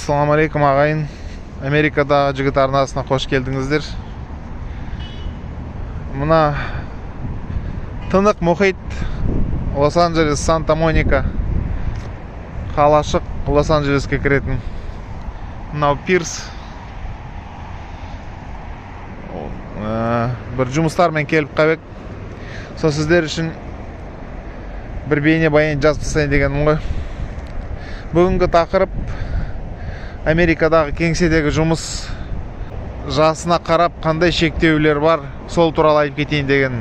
Assalamu alaikum ағайын. Америкадағы жігіт арнасына қош келдіңіздер. Мына тынық мұхит, Лос-Анджелес, Санта-Моника, қалашық Лос-Анджелеске кіретін. Мынау пирс. Бір жұмыстармен келіп қабек. Сол сіздер үшін бір бейне баян жазып тастайын дегенім ғой. Бүгінгі тақырып Америкадағы кеңседегі жұмыс жасына қарап қандай шектеулер бар, сол туралы айтып кетейін деген.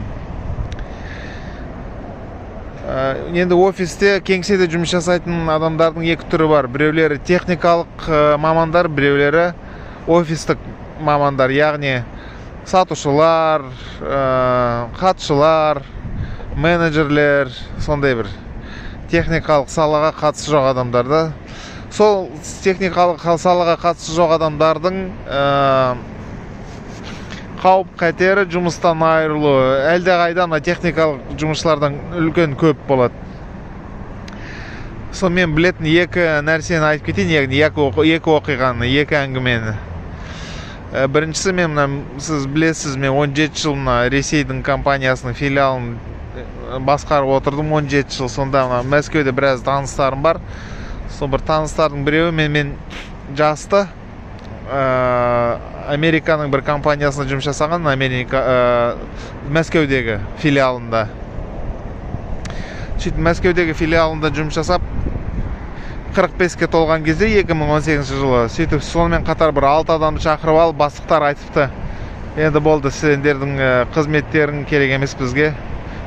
Енді офисте, кеңседе жұмыс жасайтын адамдардың екі түрі бар. Біреулері техникалық мамандар, біреулері офистік мамандар, яғни сатушылар, хатшылар, менеджерлер, сондай бір техникалық салаға қатысы жоқ адамдарда. Сол техникалық салаға қатысы жоқ адамдардың қауіп қатері жұмыстан айырылу әлдеқайдан техникалық жұмысшылардан үлкен көп болады. Сол мен білетін екі нәрсені айтып кетейін, яғни екі оқиғаны, екі әңгімені. Біріншісі, сіз білесіз, мен 17 жыл Ресейдің компаниясының филиалын басқарып отырдым. 17 жыл. Сонда Мәскеуде біраз таныстарым бар. Сол бір таныстардың біреуі мен жасты Американың бір компаниясына жұмыс жасаған, Мәскеудегі филиалында. Мәскеудегі филиалында жұмыс жасап 45-ке толған кезде 2018 жылы. Сөйтіп сонымен қатар бір 6 адамды шақырып алып, бастықтар айтыпты: енді болды, сендердің қызметтерің керек емес бізге,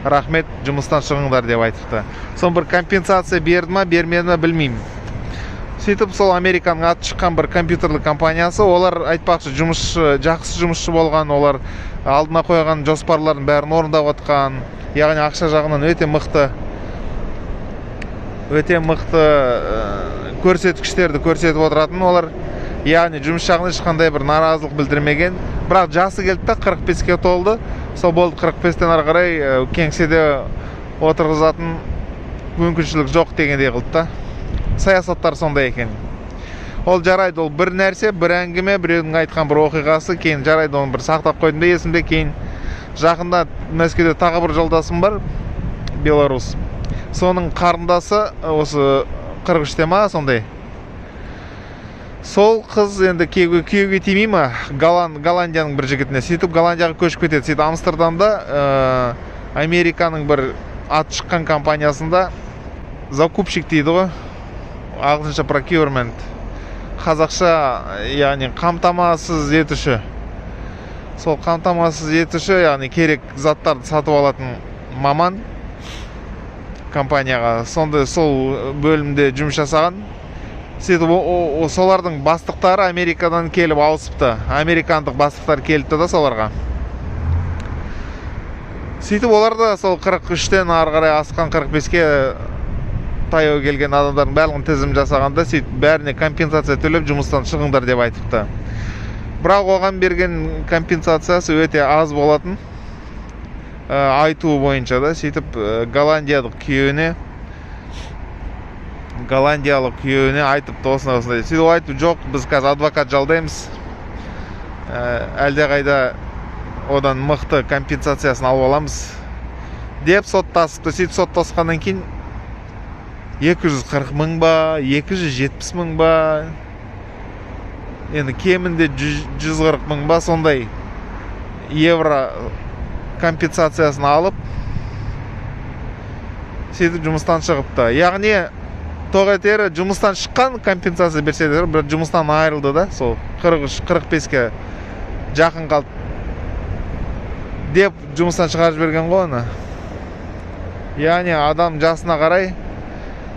рахмет, жұмыстан шығыңдар деп айтыпты. Сон бір компенсация берді ма, бермеді ма білмеймін. Сөйтіп сол Американың аты шыққан бір компьютерлік компаниясы, олар айтпақшы жақсы жұмысшы болған, олар алдына қойған жоспарларын бәрін орындап отқан, яғни ақша жағынан өте мықты көрсеткіштерді көрсетіп отыратын олар, яғни жұмыс жағынан ешқандай бір наразылық білдірмеген. Бірақ жасы келді да 45-ке толды. Сол болды, 45-тен ары қарай кеңседе отырғызатын мүмкіншілік жоқ дегендей қылды да. Саясаттар сондай екен. Ол жарайды, ол бір нәрсе, бір әңгіме, біреудің айтқан бір оқиғасы, кейін жарайды, оны бір сақтап қойдым да есімде. Кейін жақында Мәскеуде тағы бір жолдасым бар, белорус. Соның қарындасы осы 43-те ма, сондай. Сол қыз енді күйеуге тимей ма, Голландияның бір жігітіне. Сөйтіп Голландияға көшіп кетеді. Сөйтіп Амстердамда Американың бір аты шыққан компаниясында закупщик дейді ғой, ағылшынша procurement, қазақша яғни қамтамасыз етуші. Сол қамтамасыз етуші, яғни керек заттарды сатып алатын маман компанияға. Сонда сол бөлімде жұмыс жасаған. Сөйтіп солардың бастықтары Америкадан келіп ауысыпты. Американдық бастықтар келіпті да соларға. Сөйтіп олар да сол 43-тен ары қарай асқан 45-ке таяу келген адамдардың бәрін тізім жасағанда, сөйтіп бәріне компенсация төлеп жұмыстан шығыңдар деп айтыпты. Бірақ оған берген компенсациясы өте аз болатын, айтуы бойынша да. Сөйтіп голландиялық күйеуіне айтыпты осындай. Сөйтіп айтып, жоқ, біз қазір адвокат жалдаймыз, әлдеқайда одан мықты компенсациясын алып аламыз деп соттасыпты. Сөйтіп соттасқаннан кейін 240 мың ба, 270 мың ба, енді кемінде 140 мың ба, сондай евро компенсациясын алып, сөйтіп жұмыстан шығыпты. Яғни тоғайтері жұмыстан шыққан компенсация берседер, бір жұмыстан айырылды да, сол 43-45-ке жақын қалды деп жұмыстан шығарып берген ғой оны. Яғни адам жасына қарай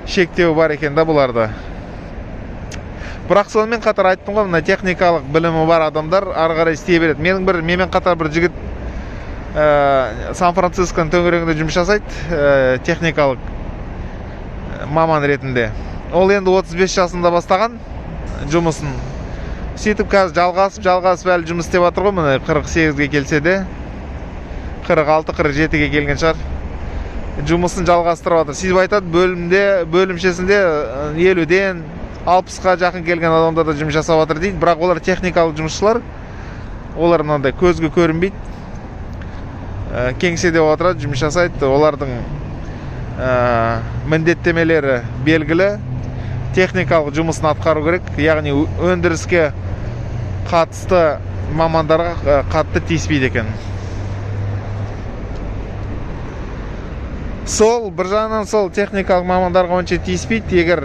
шектеу бар екен да бұларда. Бірақ сонымен қатар айттым ғой, мына техникалық білімі бар адамдар ары қарай істей береді. Менімен қатар бір жігіт Сан-Францисконың төңірегінде жұмыс жасайды, техникалық маман ретінде. Ол енді 35 жасында бастаған жұмысын. Сөйтіп қазір жалғасып әлі жұмыс істеп жатыр ғой, міне 48-ге келсе де 46-47-ге келген шығар. Жұмысын жалғастырып жатыр. Сөйтіп айтады, бөлімшесінде 50-ден 60-қа жақын келген адамдар да жұмыс жасап жатыр дейді. Бірақ олар техникалық жұмысшылар. Олар мынандай көзге көрінбейді. Кеңседе отырады, жұмыс жасайды. Олардың міндеттемелері белгілі. Техникалық жұмысын атқару керек. Яғни өндіріске қатысты мамандарға қатты тиіспейді екен. Сол, бір жағынан сол техникалық мамандарға онша тиіспейді, егер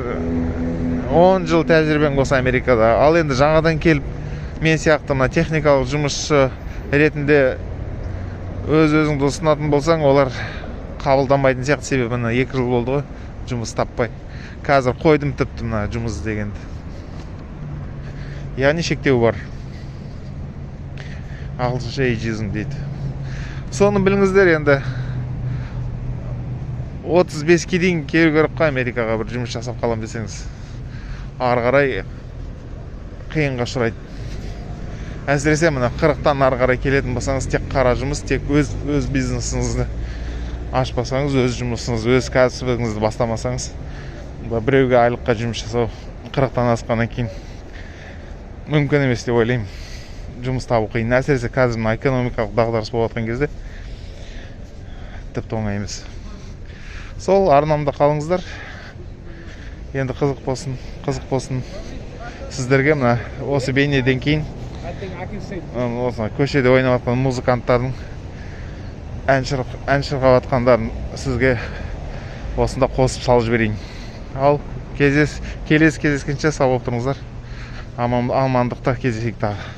10 жыл тәжірибең болса Америкада. Ал енді жаңадан келіп, мен сияқты мына техникалық жұмысшы ретінде өз-өзіңді ұсынатын болсаң, олар қабылданбайтын сияқты. Себебі мына 2 жыл болды ғой, жұмыс таппай. Қазір қойдым тіпті мына жұмыс дегенді. Яғни шектеу бар. Ағылшынша ageism дейді. Соны біліңіздер енді. 35-ке дейін келу керек қой Америкаға бір жұмыс жасап қалам десеңіз. Ары қарай қиынға ұшырайды. Әсіресе мына 40-тан ары қарай келетін болсаңыз, тек қара жұмыс, тек өз бизнесіңізді ашпасаңыз, өз жұмысыңыз, өз кәсібіңізді бастамасаңыз, біреуге айлыққа жұмыс жасау 40-тан асқаннан кейін мүмкін емес деп ойлаймын. Жұмыс табу қиын. Әсіресе қазір экономикалық дағдарыс болып жатқан кезде тіпті оңай емес. Сол, арнамда қалыңыздар. Енді қызық болсын сіздерге мына осы бейнеден кейін осы көшеде ойнап жатқан музыканттардың ән шырқап жатқандарын сізге осында қосып салып жіберейін. Ал келесі кездескенше сау болып тұрыңыздар. Амандықта кездесейік тағы.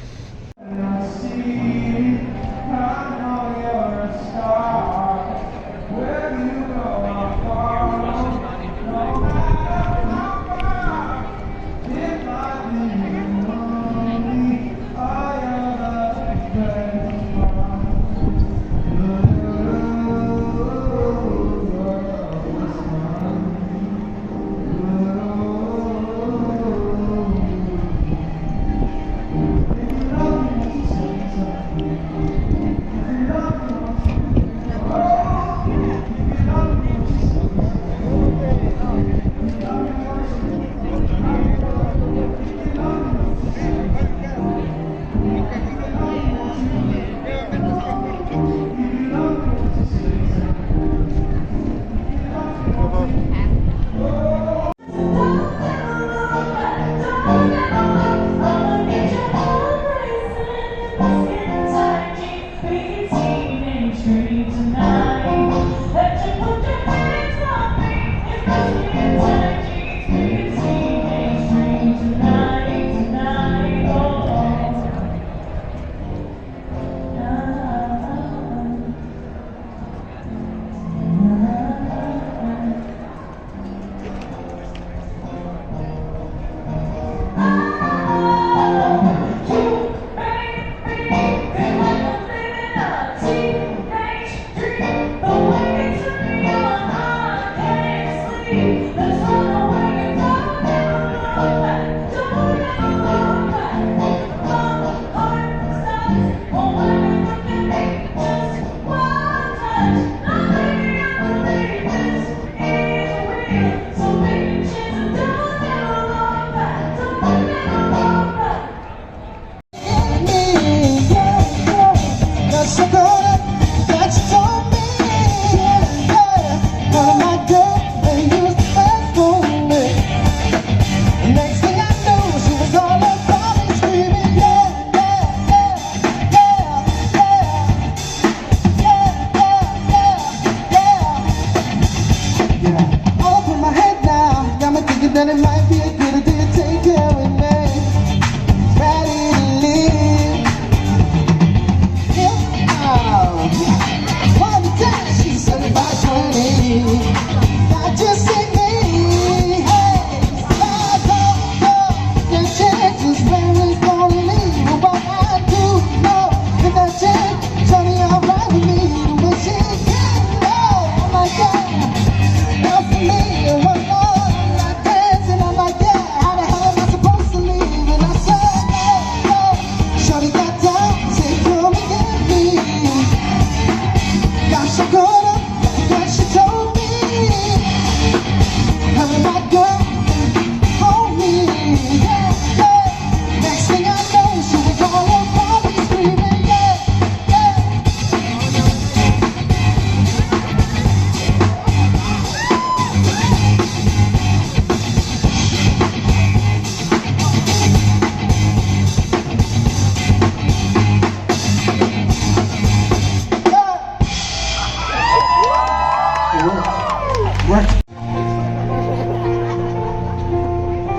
Work.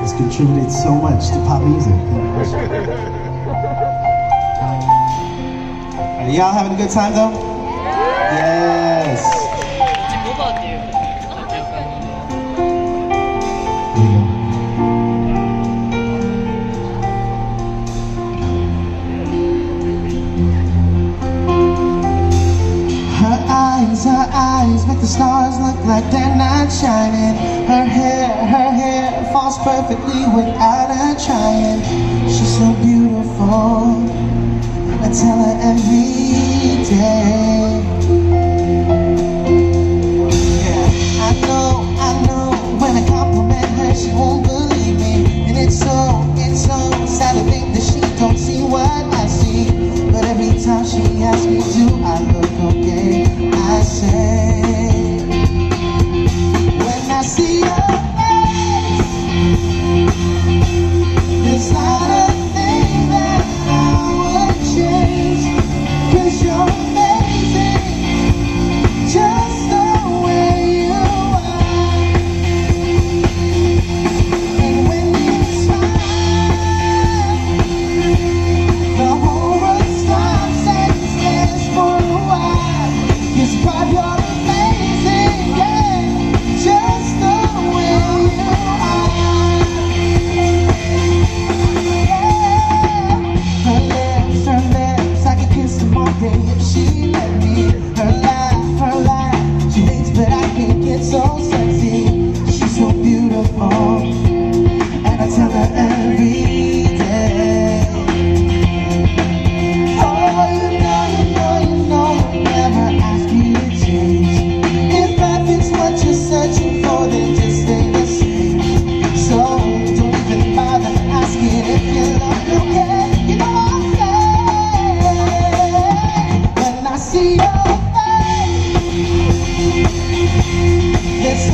Has contributed so much to pop music. Are y'all having a good time though? Yes. Here we go. Her eyes make the stars look like they're not shining. Her hair falls perfectly without her trying. She's so beautiful, I tell her every day. Yeah, I know, when I compliment her, she won't believe me. And it's so sad to think that she don't see what I see. But every time she asks me, do I look okay? I say, when I see your face, there's not a thing that I would change. 'Cause you're amazing, just the way you are. And when you smile, the whole world stops and stares for a while. 'Cause God, you're amazing, yeah, just the way you are. Yeah. Her lips, I could kiss them all day if she let me. Her laugh, she thinks that I can get so sexy. She's so beautiful, and I tell her every day. Oh, you know, I'll never ask you to change. If perfect's what you're searching for, then just stay the same. So don't even bother asking if you love me, okay? You know what I'm saying? When I see your face, it's